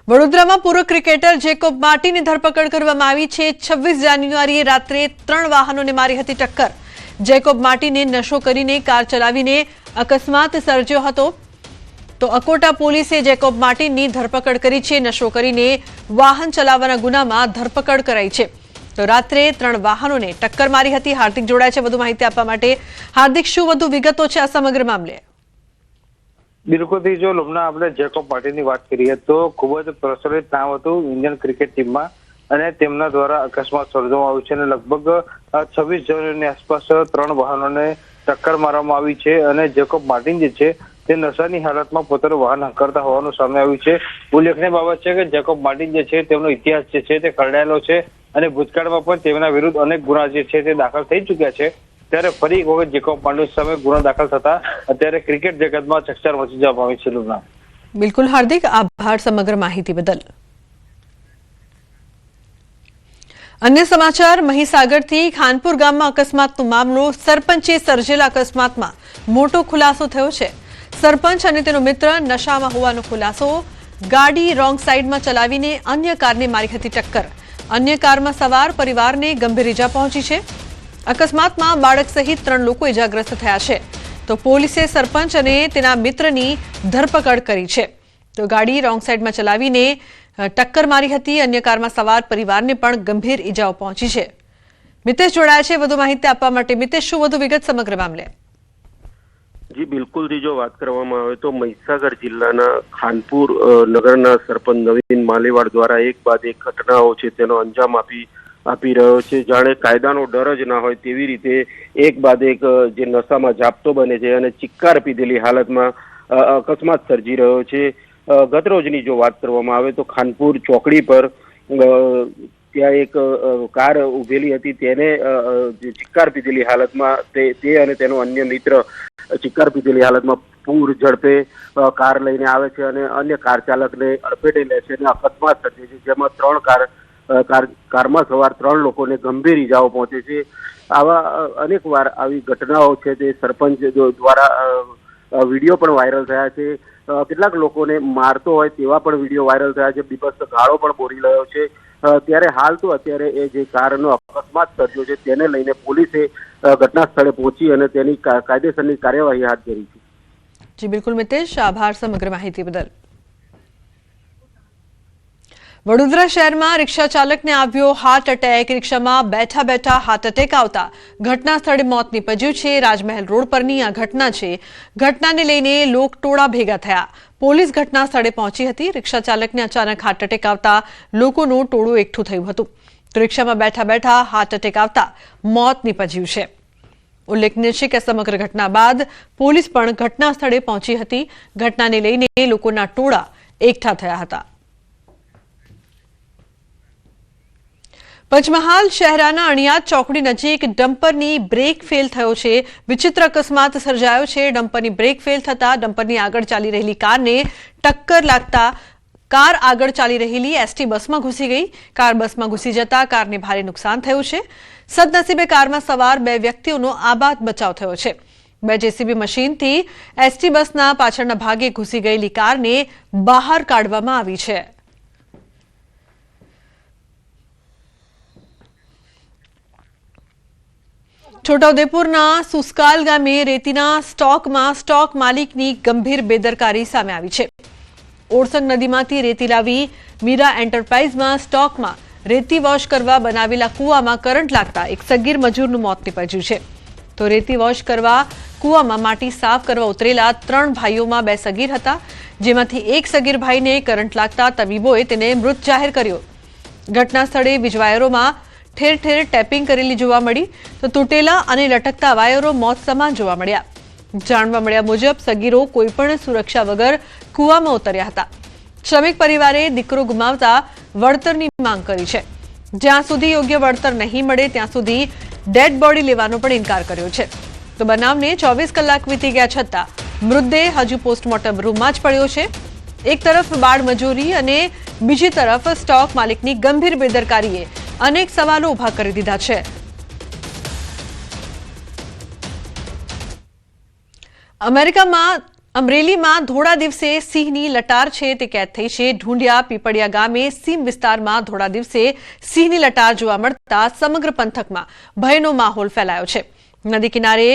વડોદરામાં પૂર્વ cricketer Jacob માર્ટિનની ધરપકડ કરવામાં આવી છે। 26 જાન્યુઆરીએ રાત્રે 3 વાહનોને મારી હતી ટક્કર। જેકોબ માર્ટિને નશો કરીને કાર ચલાવીને અકસ્માત સર્જ્યો હતો। તો અકોટા પોલીસે જેકોબ માર્ટિનની ધરપકડ કરી છે। નશો કરીને વાહન ચલાવવાના ગુનામાં ધરપકડ કરાઈ છે। તો રાત્રે 3 વાહનોને ટક્કર મારી હતી। હાર્દિક જોડાય છે વધુ માહિતી આપવા માટે। હાર્દિક, શું વધુ વિગતો છે આ સમગ્ર મામલે? બિલકુલ, જો લગ્ન આપણે જેકોબ માર્ટિનની વાત કરીએ તો ખૂબ જ પ્રચલિત નામ હતું ઇન્ડિયન ક્રિકેટ ટીમમાં અને તેમના દ્વારા અકસ્માત સર્જવામાં આવ્યું છે અને લગભગ 26 જાન્યુઆરીની આસપાસ 3 વાહનોને ટક્કર મારવામાં આવી છે અને જેકોબ માર્ટિન જે છે તે નશાની હાલતમાં પોતાનું વાહન હંકારતા હોવાનું સામે આવ્યું છે। ઉલ્લેખનીય બાબત છે કે જેકોબ માર્ટિન જે છે તેમનો ઇતિહાસ જે છે તે ખરડાયેલો છે અને ભૂતકાળમાં પણ તેમના વિરુદ્ધ અનેક ગુના જે છે તે દાખલ થઈ ચૂક્યા છે। ત્યારે ફરી એક વખત જેકોબ માર્ટિન સામે ગુનો દાખલ થતા અત્યારે ક્રિકેટ જગતમાં ચકચાર મચી જવા પામી છે। લુના, બિલકુલ હાર્દિક, આભાર સમગ્ર માહિતી બદલ। अन्य समाचार, મહીસાગરથી ખાનપુર ગામમાં અકસ્માતનો મામલો। સરપંચે સર્જેલા અકસ્માતમાં મોટો ખુલાસો થયો છે। સરપંચ અને તેનો મિત્ર નશામાં હોવાનો ખુલાસો। ગાડી રોંગ સાઈડમાં ચલાવીને અન્ય કારને મારી હતી ટક્કર। અન્ય કારમાં સવાર પરિવારને ગંભીર ઈજા પહોંચી છે। અકસ્માતમાં બાળક સહિત 3 લોકો ઈજાગ્રસ્ત થયા છે। તો પોલીસે સરપંચ અને તેના મિત્રની ધરપકડ કરી છે। તો ગાડી રોંગ સાઈડમાં ચલાવીને ટક્કર મારી હતી। અન્ય કારમાં સવાર પરિવારને પણ ગંભીર ઈજાઓ પહોંચી છે। મિતેશ જોડાયા છે વધુ માહિતી આપવા માટે। મિતેશ, શું વધુ વિગત સમગ્ર મામલે? જી બિલકુલ, જો વાત કરવામાં આવે તો મહીસાગર જિલ્લાના ખાનપુર નગરના સરપંચ નવીન માલીવાડ દ્વારા એક બાદ એક ઘટનાઓ છે તેનો અંજામ આપી રહ્યો છે। જાણે કાયદાનો ડર જ ના હોય તેવી રીતે એક બાદ એક જે નશામાં જાપતો બને છે અને ચિક્કાર પીધેલી હાલતમાં અકસ્માત સર્જી રહ્યો છે। ગત રોજની જો વાત કરવામાં આવે તો ખાનપુર ચોકડી પર ત્યાં એક કાર ઉભેલી હતી, તેને ચિક્કાર પીધેલી હાલતમાં તે અને તેનો અન્ય મિત્ર ચિક્કાર પીધેલી હાલતમાં પૂર ઝડપે કાર લઈને આવે છે અને અન્ય કાર ચાલકને અડફેટે લે છે અને અકસ્માત સર્જે છે, જેમાં કારમાં સવાર 3 લોકોને ગંભીર ઈજાઓ પહોંચે છે। આવા અનેક વાર આવી ઘટનાઓ છે તે સરપંચ દ્વારા વિડીયો પણ વાયરલ થયા છે। કેટલાક લોકોને મારતો હોય તેવા પણ વિડીયો વાયરલ થયા છે। બીભત્સ ગાળો પણ બોલી રહ્યો છે। ત્યારે હાલ તો અત્યારે એ જે કારનો અકસ્માત સર્જ્યો છે તેને લઈને પોલીસે ઘટના સ્થળે પહોંચી અને તેની કાયદેસરની કાર્યવાહી હાથ ધરી છે। જી બિલકુલ મિતેશ, આભાર સમગ્ર માહિતી બદલ। વડોદરા શહેરમાં રિક્ષા ચાલકને આવ્યો હાર્ટ એટેક। રિક્ષામાં બેઠા બેઠા હાર્ટ એટેક આવતા ઘટના સ્થળે મોત નીપજ્યું છે। રાજમહેલ રોડ પરની આ ઘટના છે। ઘટનાને લઈને લોકટોળા ભેગા થયા। પોલીસ ઘટના સ્થળે પહોંચી હતી। રિક્ષા ચાલકને અચાનક હાર્ટ એટેક આવતા લોકોનું ટોળું એકઠું થયું હતું। તો રિક્ષામાં બેઠા બેઠા હાર્ટ એટેક આવતા મોત નીપજ્યું છે। ઉલ્લેખનીય છે કે સમગ્ર ઘટના બાદ પોલીસ પણ ઘટના સ્થળે પહોંચી હતી। ઘટનાને લઈને લોકોના ટોળા એકઠા થયા હતા। પંચમહાલ શહેરાના અણિયાદ ચોકડી નજીક ડમ્પરની બ્રેક ફેલ થયો છે। વિચિત્ર અકસ્માત સર્જાયો છે। ડમ્પરની બ્રેક ફેલ થતા ડમ્પરની આગળ ચાલી રહેલી કારને ટક્કર લાગતા કાર આગળ ચાલી રહેલી એસટી બસમાં ઘૂસી ગઈ। કાર બસમાં ઘૂસી જતા કારને ભારે નુકસાન થયું છે। સદનસીબે કારમાં સવાર 2 વ્યક્તિઓનો આબાદ બચાવ થયો છે। 2 જેસીબી મશીનથી એસટી બસના પાછળના ભાગે ઘૂસી ગયેલી કારને બહાર કાઢવામાં આવી છે। છોટાઉદેપુરના સુસ્કાલ ગામે રેતીના સ્ટોકમાં સ્ટોક માલિકની ગંભીર બેદરકારી સામે આવી છે। ઓરસંગ નદીમાંથી રેતી લાવી મીરા એન્ટરપ્રાઇઝમાં સ્ટોકમાં રેતી વોશ કરવા બનાવેલા કૂવામાં કરંટ લાગતા એક સગીર મજૂરનું મોત નીપજ્યું છે। તો રેતી વોશ કરવા કૂવામાં માટી સાફ કરવા ઉતરેલા 3 ભાઈઓમાં 2 સગીર હતા, જેમાંથી એક સગીર ભાઈને કરંટ લાગતા તબીબોએ તેને મૃત જાહેર કર્યો। ઘટના સ્થળે વીજવાયરોમાં ઠેર ઠેર ટેપિંગ કરેલી જોવા મળી। તો તૂટેલા અને લટકતા વાયરો મોત સમાન જોવા મળ્યા। જાણવા મળ્યા મુજબ સગીરો કોઈપણ સુરક્ષા વગર કૂવામાં ઉતર્યા હતા। શ્રમિક પરિવારે દીકરો ગુમાવતા વળતરની માંગ કરી છે। જ્યાં સુધી યોગ્ય વળતર નહીં મળે ત્યાં સુધી ડેડ બોડી લેવાનો પણ ઇનકાર કર્યો છે। તો બનાવને 24 કલાક વીતી ગયા છતાં મૃતદેહ હજુ પોસ્ટમોર્ટમ રૂમમાં જ પડ્યો છે। એક તરફ બાળ મજૂરી અને બીજી તરફ સ્ટોક માલિકની ગંભીર બેદરકારીએ અનેક સવાલો ઉભા કરી દીધા છે। અમેરિકામાં અમરેલીમાં ધોળા દિવસે સિંહની લટાર છે તે કેદ થઈ છે. ઢુંડિયા પીપળિયા ગામે સીમ વિસ્તારમાં ધોળા દિવસે સિંહની લટાર જોવા મળતા સમગ્ર પંથકમાં ભયનો માહોલ ફેલાયો છે. નદી કિનારે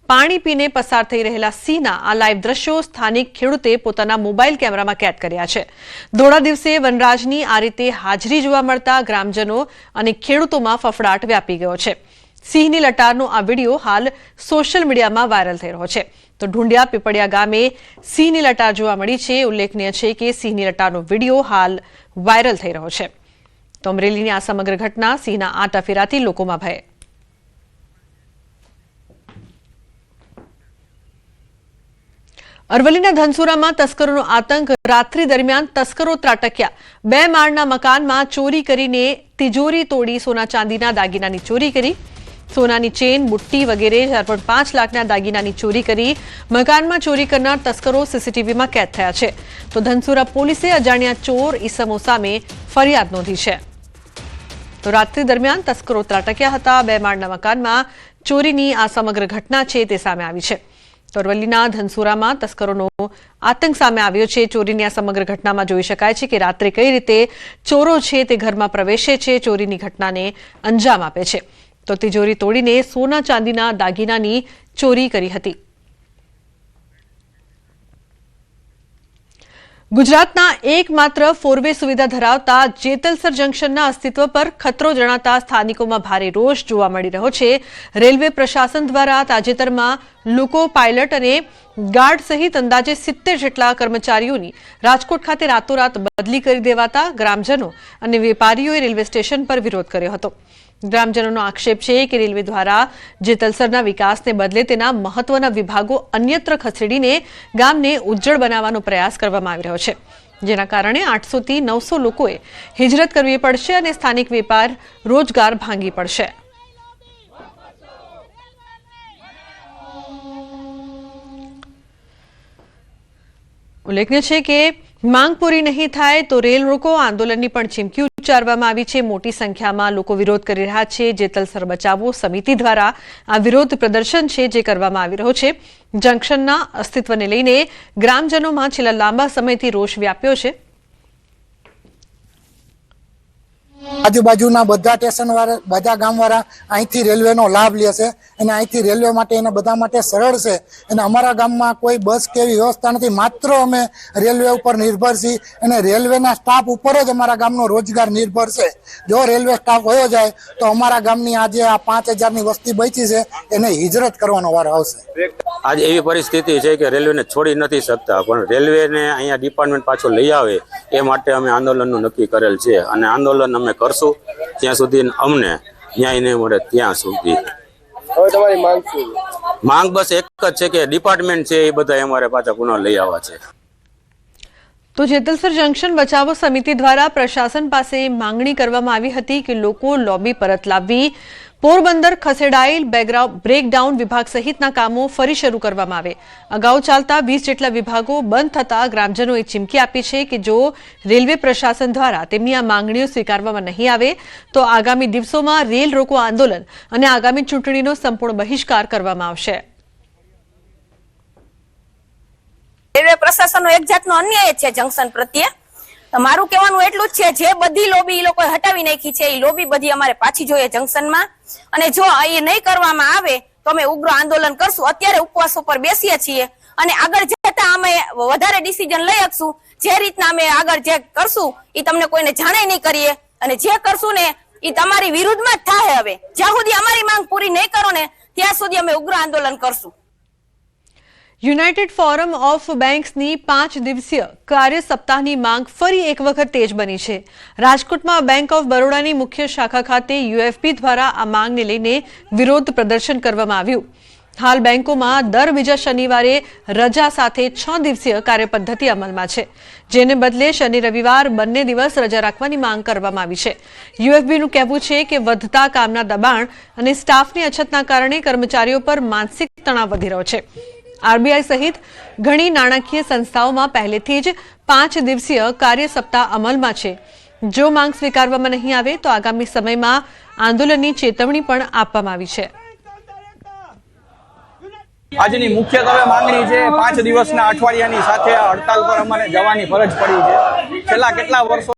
પાણી પીને પસાર થઈ રહેલા સિંહના આ લાઈવ દ્રશ્યો સ્થાનિક ખેડૂતે પોતાના મોબાઈલ કેમેરામાં કેદ કર્યા છે. ધોળા દિવસે વનરાજની આ રીતે હાજરી જોવા મળતા ગ્રામજનો અને ખેડૂતોમાં ફફડાટ વ્યાપી ગયો છે. સિંહની લટારનો આ વિડીયો હાલ સોશિયલ મીડિયામાં વાયરલ થઈ રહ્યો છે. તો ઢુંડિયા પીપળિયા ગામે સિંહની લટાર જોવા મળી છે. ઉલ્લેખનીય છે કે સિંહની લટારનો વિડીયો હાલ વાયરલ થઈ રહ્યો છે. તો અમરેલીની આ સમગ્ર ઘટના સિંહના આંટા ફેરાથી લોકોમાં ભય. અરવલ્લીના ધનસુરામાં તસ્કરોનો આતંક. રાત્રિ દરમિયાન તસ્કરો ત્રાટક્યા. 2 માળના મકાનમાં ચોરી કરીને તિજોરી તોડી સોના ચાંદીના દાગીનાની ચોરી કરી. સોનાની ચેન, બુટ્ટી વગેરે 4.5 લાખના દાગીનાની ચોરી કરી. મકાનમાં ચોરી કરનાર તસ્કરો સીસીટીવીમાં કેદ થયા છે. તો ધનસુરા પોલીસે અજાણ્યા ચોર ઈસમો સામે ફરિયાદ નોંધી છે. તો રાત્રિ દરમિયાન તસ્કરો ત્રાટક્યા હતા. 2 માળના મકાનમાં ચોરીની આ સમગ્ર ઘટના છે તે સામે આવી છે. તો અરવલ્લીના ધનસુરામાં તસ્કરોનો આતંક સામે આવ્યો છે. ચોરીની આ સમગ્ર ઘટનામાં જોઈ શકાય છે કે રાત્રે કઈ રીતે ચોરો છે તે ઘરમાં પ્રવેશે છે, ચોરીની ઘટનાને અંજામ આપે છે. તો તિજોરી તોડીને સોના ચાંદીના દાગીનાની ચોરી કરી હતી. ગુજરાતના એકમાત્ર 4-વે સુવિધા ધરાવતા જેતલસર જંકશનના અસ્તિત્વ પર ખતરો જણાતા સ્થાનિકોમાં ભારે રોષ જોવા મળી રહ્યો છે. રેલવે પ્રશાસન દ્વારા તાજેતરમાં લોકો પાયલટ અને ગાર્ડ સહિત અંદાજે 70 જેટલા કર્મચારીઓની રાજકોટ ખાતે રાતોરાત બદલી કરી દેવાતા ગ્રામજનો અને વેપારીઓએ રેલવે સ્ટેશન પર વિરોધ કર્યો હતો. ગ્રામજનોનો આક્ષેપ છે કે રેલવે દ્વારા જેતલસરના વિકાસને બદલે તેના મહત્વના વિભાગો અન્યત્ર ખસેડીને ગામને ઉજ્જળ બનાવવાનો પ્રયાસ કરવામાં આવી રહ્યો છે, જેના કારણે 800 થી 900 લોકોએ હિજરત કરવી પડશે અને સ્થાનિક વેપાર રોજગાર ભાંગી પડશે. ઉલ્લેખનીય છે કે માંગ પૂરી નહીં થાય તો રેલ રોકો આંદોલનની પણ ચીમકી ઉચ્ચારવામાં આવી છે. મોટી સંખ્યામાં લોકો વિરોધ કરી રહ્યા છે. જેતલસર બચાવો સમિતિ દ્વારા આ વિરોધ પ્રદર્શન છે જે કરવામાં આવી રહ્યો છે. જંકશનના અસ્તિત્વને લઈને ગ્રામજનોમાં છેલ્લા લાંબા સમયથી રોષ વ્યાપ્યો છે. આજુબાજુના બધા સ્ટેશન વાળા, બધા ગામ વાળા અહીંથી રેલવેનો લાભ લે છે અને અહીંથી રેલવે માટે એને બધા માટે સરળ છે. અને અમારા ગામમાં કોઈ બસ કે એવી વ્યવસ્થા નથી. માત્ર અમે રેલવે ઉપર નિર્ભર છીએ અને રેલવેના સ્ટાફ ઉપર જ અમારા ગામનો રોજગાર નિર્ભર છે. જો રેલવે સ્ટાફ વયો જાય તો અમારા ગામની આજે આ 5000ની વસ્તી બચી છે એને હિજરત કરવાનો વારો આવશે. આજ એવી પરિસ્થિતિ છે કે રેલવેને છોડી નથી શકતા, પણ રેલવેને અહીંયા ડિપાર્ટમેન્ટ પાછો લઈ આવે એ માટે અમે આંદોલનનું નક્કી કરેલ છે અને આંદોલન અમે કરશું ત્યાં સુધી અમને ન્યાય નહીં મળે ત્યાં સુધી. હવે તમારી માંગ શું? માંગ બસ એક જ છે કે ડિપાર્ટમેન્ટ છે એ બધા અમારે પાછા પુનઃ લઈ આવવા છે. તો જેતલસર જંકશન બચાવો સમિતિ દ્વારા પ્રશાસન પાસે માંગણી કરવામાં આવી હતી કે લોકો લોબી પરત લાવવી, પોરબંદર ખસેડાયેલ બ્રેકડાઉન વિભાગ સહિતના કામો ફરી શરૂ કરવામાં આવે. અગાઉ ચાલતા 20 જેટલા વિભાગો બંધ થતા ગ્રામજનોએ ચીમકી આપી છે કે જો રેલવે પ્રશાસન દ્વારા તેમની આ માંગણીઓ સ્વીકારવામાં નહીં આવે તો આગામી દિવસોમાં રેલ રોકો આંદોલન અને આગામી ચૂંટણીનો સંપૂર્ણ બહિષ્કાર કરવામાં આવશે. રેલવે પ્રશાસનનો એક જાતનો અન્યાય છે જંકશન પ્રત્યે. મારું કહેવાનું એટલું જ છે, જે બધી લોબી એ લોકોએ હટાવી નાખી છે એ લોબી બધી અમારે પાછી જોઈએ જંકશનમાં. અને જો એ નહીં કરવામાં આવે તો અમે ઉગ્ર આંદોલન કરશું. અત્યારે ઉપવાસ ઉપર બેસીએ છીએ અને આગળ જતા અમે વધારે ડિસિઝન લઈ શકશું. જે રીતના અમે આગળ જે કરશું એ તમને કોઈને જાણે નહીં કરીએ અને જે કરશું ને એ તમારી વિરુદ્ધમાં જ થાય. હવે જ્યાં સુધી અમારી માંગ પૂરી નહીં કરો ને ત્યાં સુધી અમે ઉગ્ર આંદોલન કરશું. યુનાઇટેડ ફોરમ ઓફ બેંક્સની 5 દિવસીય કાર્ય સપ્તાહની માંગ ફરી એક વખત તેજ બની છે. રાજકોટમાં બેંક ઓફ બરોડાની મુખ્ય શાખા ખાતે યુએફબી દ્વારા આ માંગને લઈને વિરોધ પ્રદર્શન કરવામાં આવ્યું. હાલ બેંકોમાં દર બીજા શનિવારે રજા સાથે 6 દિવસીય કાર્યપદ્ધતિ અમલમાં છે, જેને બદલે શનિ રવિવાર બંને દિવસ રજા રાખવાની માંગ કરવામાં આવી છે. યુએફબીનું કહેવું છે કે વધતા કામના દબાણ અને સ્ટાફની અછતના કારણે કર્મચારીઓ પર માનસિક તણાવ વધી રહ્યો છે. આરબીઆઈ સહિત ઘણી નાણાકીય સંસ્થાઓમાં પહેલેથી જ 5 દિવસીય કાર્ય સપ્તાહ અમલમાં છે. જો માંગ સ્વીકારવામાં નહીં આવે તો આગામી સમયમાં આંદોલનની ચેતવણી પણ આપવામાં આવી છે. આજની મુખ્યત્વે માંગણી છે 5 દિવસના અઠવાડિયાની સાથે આ હડતાલ પર અમારે જવાની ફરજ પડી છે. છેલ્લા કેટલા વર્ષો